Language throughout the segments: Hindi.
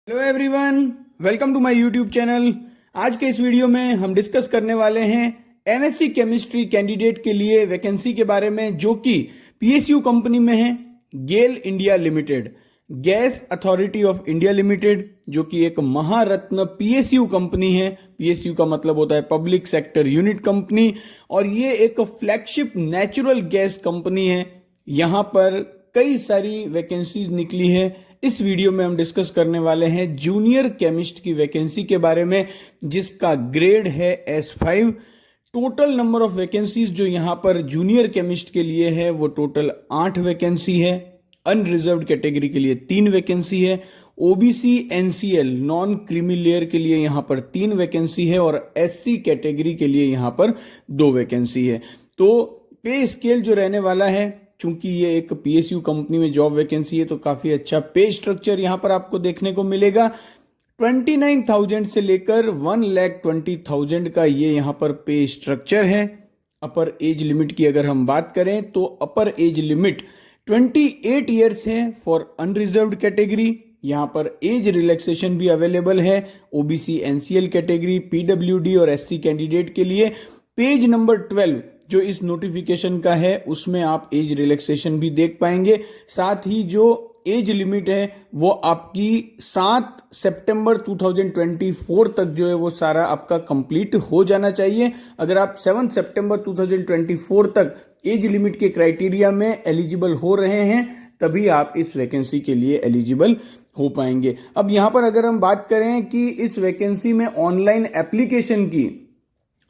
Hello everyone, welcome to my YouTube channel. आज के इस वीडियो में हम डिस्कस करने वाले हैं एमएससी केमिस्ट्री कैंडिडेट के लिए वैकेंसी के बारे में, जो कि पीएसयू कंपनी में है। GAIL India Limited, Gas Authority of India Limited, जो कि एक महारत्न पीएसयू कंपनी है। पीएसयू का मतलब होता है पब्लिक सेक्टर यूनिट कंपनी, और ये एक फ्लैगशिप नेचुरल गैस कंपनी है। यहां पर कई सारी वैकेंसीज निकली है। इस वीडियो में हम डिस्कस करने वाले हैं जूनियर केमिस्ट की वैकेंसी के बारे में, जिसका ग्रेड है S5। Total number of vacancies जो यहां पर जूनियर केमिस्ट के लिए है वो टोटल 8 वैकेंसी है। अनरिजर्व्ड कैटेगरी के लिए 3 वैकेंसी है। OBC NCL non creamy layer के लिए यहां पर 3 वैकेंसी है, और एससी कैटेगरी के लिए यहां पर 2 वैकेंसी है। तो पे स्केल जो रहने वाला है, चूंकि ये एक पीएसयू कंपनी में जॉब वैकेंसी है, तो काफी अच्छा पे स्ट्रक्चर यहां पर आपको देखने को मिलेगा। 29,000 से लेकर 1,20,000 का ये यहां पर पे स्ट्रक्चर है। अपर एज लिमिट की अगर हम बात करें तो अपर एज लिमिट 28 ईयर्स है फॉर अनरिजर्व्ड कैटेगरी। यहां पर एज रिलैक्सेशन भी अवेलेबल है ओबीसी एनसीएल कैटेगरी, पीडब्ल्यूडी और एससी कैंडिडेट के लिए। पेज नंबर 12 जो इस नोटिफिकेशन का है, उसमें आप एज रिलैक्सेशन भी देख पाएंगे। साथ ही जो एज लिमिट है वो आपकी 7 सितंबर 2024 तक जो है वो सारा आपका कंप्लीट हो जाना चाहिए। अगर आप 7 सितंबर 2024 तक एज लिमिट के क्राइटेरिया में एलिजिबल हो रहे हैं, तभी आप इस वैकेंसी के लिए एलिजिबल हो पाएंगे। अब यहां पर अगर हम बात करें कि इस वैकेंसी में ऑनलाइन एप्लीकेशन की,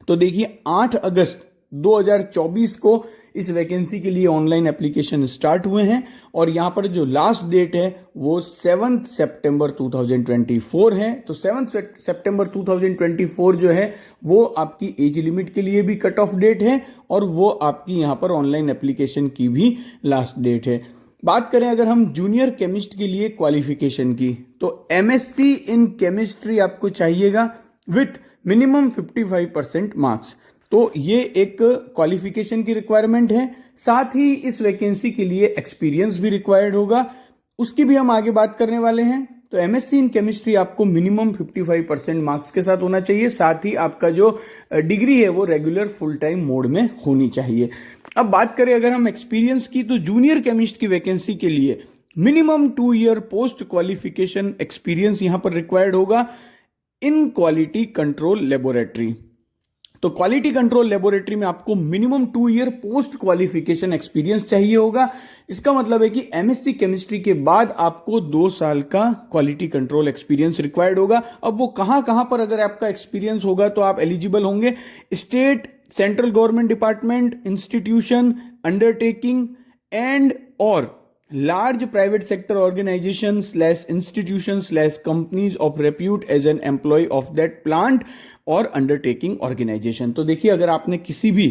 तो देखिए 8 अगस्त 2024 को इस वैकेंसी के लिए ऑनलाइन एप्लीकेशन स्टार्ट हुए हैं, और यहां पर जो लास्ट डेट है वो 7 सितंबर 2024 है। तो 7 सितंबर 2024 जो है वो आपकी एज लिमिट के लिए भी कट ऑफ डेट है, और वो आपकी यहां पर ऑनलाइन एप्लीकेशन की भी लास्ट डेट है। बात करें अगर हम जूनियर केमिस्ट के लिए क्वालिफिकेशन की, तो एमएससी इन केमिस्ट्री आपको चाहिएगा विथ मिनिमम 55% मार्क्स। तो ये एक क्वालिफिकेशन की रिक्वायरमेंट है। साथ ही इस वैकेंसी के लिए एक्सपीरियंस भी रिक्वायर्ड होगा, उसकी भी हम आगे बात करने वाले हैं। तो एमएससी इन केमिस्ट्री आपको मिनिमम 55% मार्क्स के साथ होना चाहिए। साथ ही आपका जो डिग्री है वो रेगुलर फुल टाइम मोड में होनी चाहिए। अब बात करें अगर हम एक्सपीरियंस की, तो जूनियर केमिस्ट की वैकेंसी के लिए minimum 2 year post qualification experience यहां पर रिक्वायर्ड होगा इन क्वालिटी कंट्रोल लेबोरेटरी। तो क्वालिटी कंट्रोल लेबोरेटरी में आपको minimum 2 year post qualification experience चाहिए होगा। इसका मतलब है कि एमएससी केमिस्ट्री के बाद आपको 2 साल का क्वालिटी कंट्रोल एक्सपीरियंस रिक्वायर्ड होगा। अब वो कहां कहां पर अगर आपका एक्सपीरियंस होगा तो आप एलिजिबल होंगे? State, central government department, institution, undertaking and और large private sector organization / institution / companies of repute as an employee of that plant और undertaking organization। तो देखिए, अगर आपने किसी भी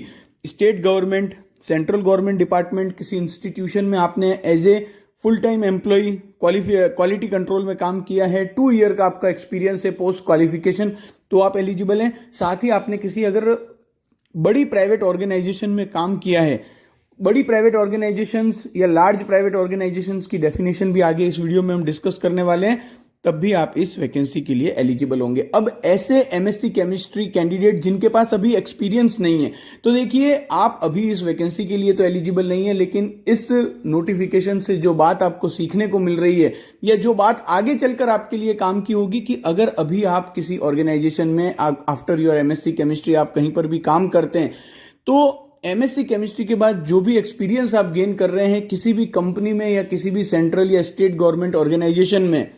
state government, central government department, किसी इंस्टीट्यूशन में आपने as a full time employ quality control में काम किया है, 2 ईयर का आपका एक्सपीरियंस है पोस्ट क्वालिफिकेशन, तो आप एलिजिबल हैं। साथ ही आपने किसी अगर बड़ी प्राइवेट ऑर्गेनाइजेशन में काम किया है, बड़ी प्राइवेट ऑर्गेनाइजेशंस या लार्ज प्राइवेट ऑर्गेनाइजेशंस की डेफिनेशन भी आगे इस वीडियो में हम डिस्कस करने वाले हैं, तब भी आप इस वैकेंसी के लिए एलिजिबल होंगे। अब ऐसे एमएससी केमिस्ट्री कैंडिडेट जिनके पास अभी एक्सपीरियंस नहीं है, तो देखिए आप अभी इस वैकेंसी के लिए तो एलिजिबल नहीं है, लेकिन इस नोटिफिकेशन से जो बात आपको सीखने को मिल रही है, या जो बात आगे चलकर आपके लिए काम की होगी, कि अगर अभी आप किसी ऑर्गेनाइजेशन में आफ्टर योर एमएससी केमिस्ट्री आप कहीं पर भी काम करते हैं, तो एमएससी केमिस्ट्री के बाद जो भी एक्सपीरियंस आप गेन कर रहे हैं किसी भी कंपनी में या किसी भी सेंट्रल या स्टेट गवर्नमेंट ऑर्गेनाइजेशन में,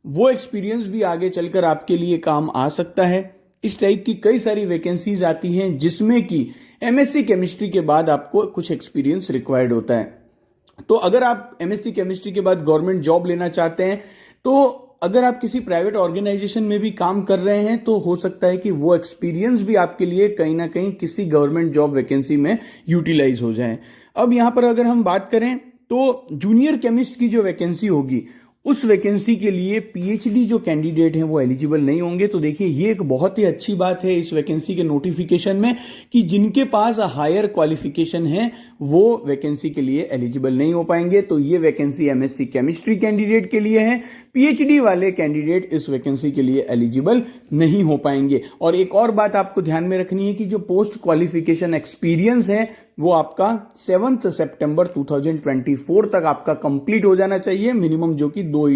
वो एक्सपीरियंस भी आगे चलकर आपके लिए काम आ सकता है। इस टाइप की कई सारी वैकेंसीज आती हैं जिसमें कि एमएससी केमिस्ट्री के बाद आपको कुछ एक्सपीरियंस रिक्वायर्ड होता है। तो अगर आप एमएससी केमिस्ट्री के बाद गवर्नमेंट जॉब लेना चाहते हैं, तो अगर आप किसी प्राइवेट ऑर्गेनाइजेशन में भी काम कर रहे हैं, तो हो सकता है कि वो एक्सपीरियंस भी आपके लिए कहीं ना कहीं किसी गवर्नमेंट जॉब वैकेंसी में यूटिलाइज हो जाए। अब यहां पर अगर हम बात करें तो जूनियर केमिस्ट की जो वैकेंसी होगी, उस वैकेंसी के लिए पीएचडी जो कैंडिडेट हैं वो एलिजिबल नहीं होंगे। तो देखिए, ये एक बहुत ही अच्छी बात है इस वैकेंसी के नोटिफिकेशन में, कि जिनके पास हायर क्वालिफिकेशन है वो वैकेंसी के लिए एलिजिबल नहीं हो पाएंगे। तो ये वैकेंसी एमएससी केमिस्ट्री कैंडिडेट के लिए है। पीएचडी वाले कैंडिडेट इस वैकेंसी के लिए एलिजिबल नहीं हो पाएंगे। और एक और बात आपको ध्यान में रखनी है कि जो पोस्ट क्वालिफिकेशन एक्सपीरियंस है वो आपका 7 सितंबर 2024 तक आपका कंप्लीट हो जाना चाहिए मिनिमम, जो कि 2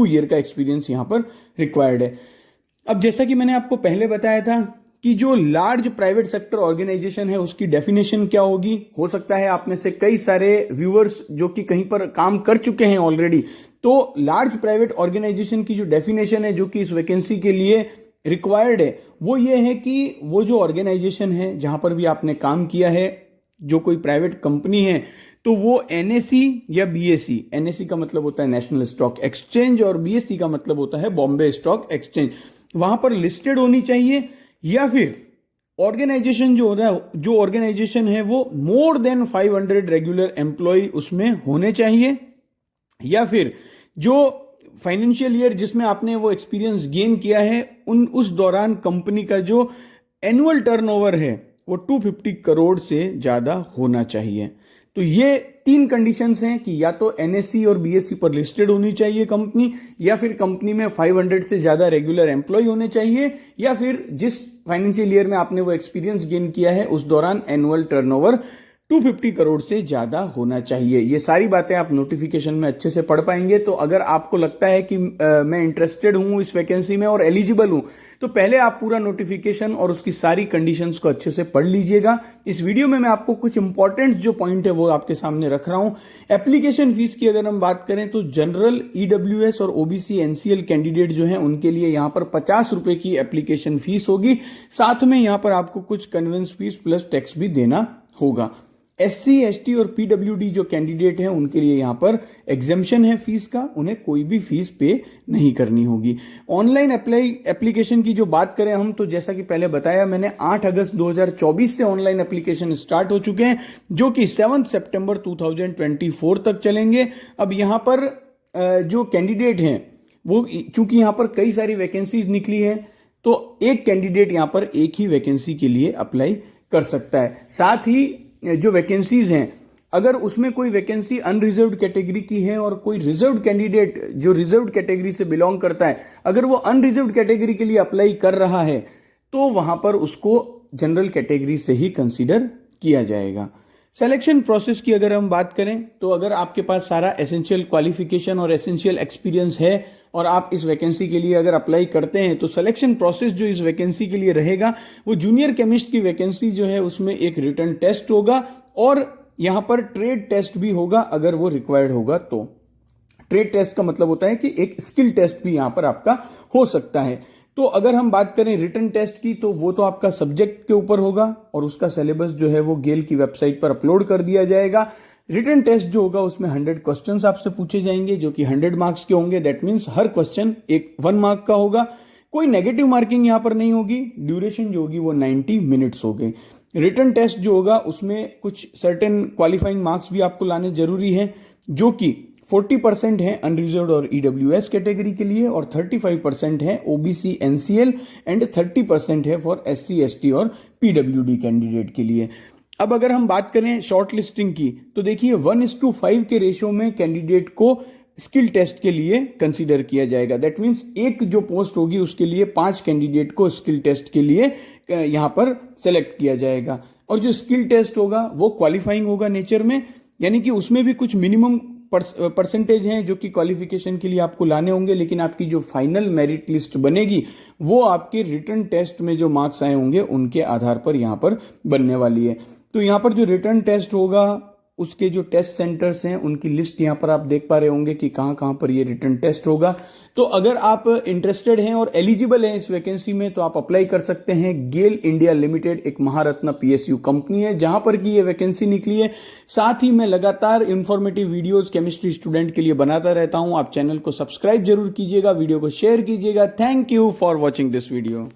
ईयर का एक्सपीरियंस यहां पर रिक्वायर्ड है। अब जैसा कि मैंने आपको पहले बताया था कि जो लार्ज प्राइवेट सेक्टर ऑर्गेनाइजेशन है उसकी डेफिनेशन क्या होगी। हो सकता है आप में से कई सारे व्यूअर्स जो कि कहीं पर काम कर चुके हैं ऑलरेडी। तो लार्ज प्राइवेट ऑर्गेनाइजेशन की जो डेफिनेशन है जो कि इस वैकेंसी के लिए रिक्वायर्ड है वो ये है कि वो जो ऑर्गेनाइजेशन है जहां पर भी आपने काम किया है, जो कोई प्राइवेट कंपनी है, तो वो एनएसई या बीएसई, एनएसई का मतलब होता है नेशनल स्टॉक एक्सचेंज और बीएसई का मतलब होता है बॉम्बे स्टॉक एक्सचेंज, वहां पर लिस्टेड होनी चाहिए। या फिर ऑर्गेनाइजेशन जो होता है, जो ऑर्गेनाइजेशन है वो मोर देन 500 रेगुलर एम्प्लॉय उसमें होने चाहिए। या फिर जो फाइनेंशियल ईयर जिसमें आपने वो एक्सपीरियंस गेन किया है उस दौरान कंपनी का जो एनुअल टर्नओवर है वो 250 करोड़ से ज्यादा होना चाहिए। तो ये 3 कंडीशंस हैं कि या तो एनएससी और बीएससी पर लिस्टेड होनी चाहिए कंपनी, या फिर कंपनी में 500 से ज्यादा रेगुलर एम्प्लॉय होने चाहिए, या फिर जिस फाइनेंशियल ईयर में आपने वो एक्सपीरियंस गेन किया है उस दौरान एनुअल टर्नओवर 250 करोड़ से ज्यादा होना चाहिए। ये सारी बातें आप नोटिफिकेशन में अच्छे से पढ़ पाएंगे। तो अगर आपको लगता है कि मैं इंटरेस्टेड हूं इस वैकेंसी में और एलिजिबल हूं, तो पहले आप पूरा नोटिफिकेशन और उसकी सारी कंडीशंस को अच्छे से पढ़ लीजिएगा। इस वीडियो में मैं आपको कुछ इंपॉर्टेंट जो पॉइंट है वो आपके सामने रख रहा हूं। एप्लीकेशन फीस की अगर हम बात करें तो जनरल, ईडब्ल्यूएस और ओबीसी एनसीएल कैंडिडेट जो है उनके लिए यहां पर 50 रुपए की एप्लीकेशन फीस होगी। साथ में यहां पर आपको कुछ कन्वेंस फीस प्लस टैक्स भी देना होगा। एससी, एसटी और पीडब्ल्यूडी जो कैंडिडेट हैं उनके लिए यहां पर एग्जेम्पशन है फीस का, उन्हें कोई भी फीस पे नहीं करनी होगी। ऑनलाइन एप्लीकेशन की जो बात करें हम, तो जैसा कि पहले बताया मैंने 8 अगस्त 2024 से ऑनलाइन एप्लीकेशन स्टार्ट हो चुके हैं जो कि 7 सितंबर 2024 तक चलेंगे। अब यहां पर जो कैंडिडेट हैं वो, चूंकि यहां पर कई सारी वैकेंसीज निकली है, तो एक कैंडिडेट यहां पर एक ही वैकेंसी के लिए अप्लाई कर सकता है। साथ ही जो वैकेंसीज हैं, अगर उसमें कोई वैकेंसी अनरिजर्व्ड कैटेगरी की है और कोई रिजर्व्ड कैंडिडेट जो रिजर्व्ड कैटेगरी से बिलोंग करता है, अगर वो अनरिजर्व्ड कैटेगरी के लिए अप्लाई कर रहा है तो वहां पर उसको जनरल कैटेगरी से ही कंसीडर किया जाएगा। सिलेक्शन प्रोसेस की अगर हम बात करें तो अगर आपके पास सारा एसेंशियल क्वालिफिकेशन और एसेंशियल एक्सपीरियंस है और आप इस वैकेंसी के लिए अगर अप्लाई करते हैं, तो सिलेक्शन प्रोसेस जो इस वैकेंसी के लिए रहेगा वो जूनियर केमिस्ट की वैकेंसी जो है उसमें एक रिटन टेस्ट होगा और यहां पर ट्रेड टेस्ट भी होगा अगर वो रिक्वायर्ड होगा। तो ट्रेड टेस्ट का मतलब होता है कि एक स्किल टेस्ट भी यहां पर आपका हो सकता है। तो अगर हम बात करें रिटन टेस्ट की, तो वो तो आपका सब्जेक्ट के ऊपर होगा और उसका सिलेबस जो है वो गेल की वेबसाइट पर अपलोड कर दिया जाएगा। रिटन टेस्ट जो होगा उसमें 100 क्वेश्चंस आपसे पूछे जाएंगे जो कि 100 मार्क्स के होंगे। That means her question 1 mark का होगा। कोई नेगेटिव मार्किंग यहां पर नहीं होगी। ड्यूरेशन जो होगी वो 90 मिनट्स होगी। रिटन टेस्ट जो होगा उसमें कुछ सर्टेन क्वालिफाइंग मार्क्स भी आपको लाने जरूरी है, जो कि 40% है अनरिजर्व्ड और ईडब्ल्यूएस कैटेगरी के लिए और 35% है ओबीसी एनसीएल एंड 30% है फॉर एससी, एसटी और पीडब्ल्यूडी कैंडिडेट के लिए। अब अगर हम बात करें शॉर्ट लिस्टिंग की, तो देखिए 1:5 के रेशियो में कैंडिडेट को स्किल टेस्ट के लिए कंसीडर किया जाएगा। दैट मीन्स एक जो पोस्ट होगी उसके लिए 5 कैंडिडेट को स्किल टेस्ट के लिए यहां पर सेलेक्ट किया जाएगा। और जो स्किल टेस्ट होगा वो क्वालिफाइंग होगा नेचर में, यानी कि उसमें भी कुछ मिनिमम परसेंटेज हैं जो कि क्वालिफिकेशन के लिए आपको लाने होंगे, लेकिन आपकी जो फाइनल मेरिट लिस्ट बनेगी वो आपके रिटन टेस्ट में जो मार्क्स आए होंगे उनके आधार पर यहां पर बनने वाली है। तो यहां पर जो रिटन टेस्ट होगा उसके जो टेस्ट सेंटर्स हैं उनकी लिस्ट यहां पर आप देख पा रहे होंगे कि कहां कहां पर ये रिटन टेस्ट होगा। तो अगर आप इंटरेस्टेड हैं और एलिजिबल हैं इस वैकेंसी में तो आप अप्लाई कर सकते हैं। गेल इंडिया लिमिटेड एक महारत्न पीएसयू कंपनी है जहां पर की ये वैकेंसी निकली है। साथ ही मैं लगातार इंफॉर्मेटिव वीडियोस केमिस्ट्री स्टूडेंट के लिए बनाता रहता हूं। आप चैनल को सब्सक्राइब जरूर कीजिएगा, वीडियो को शेयर कीजिएगा। Thank you for watching this video.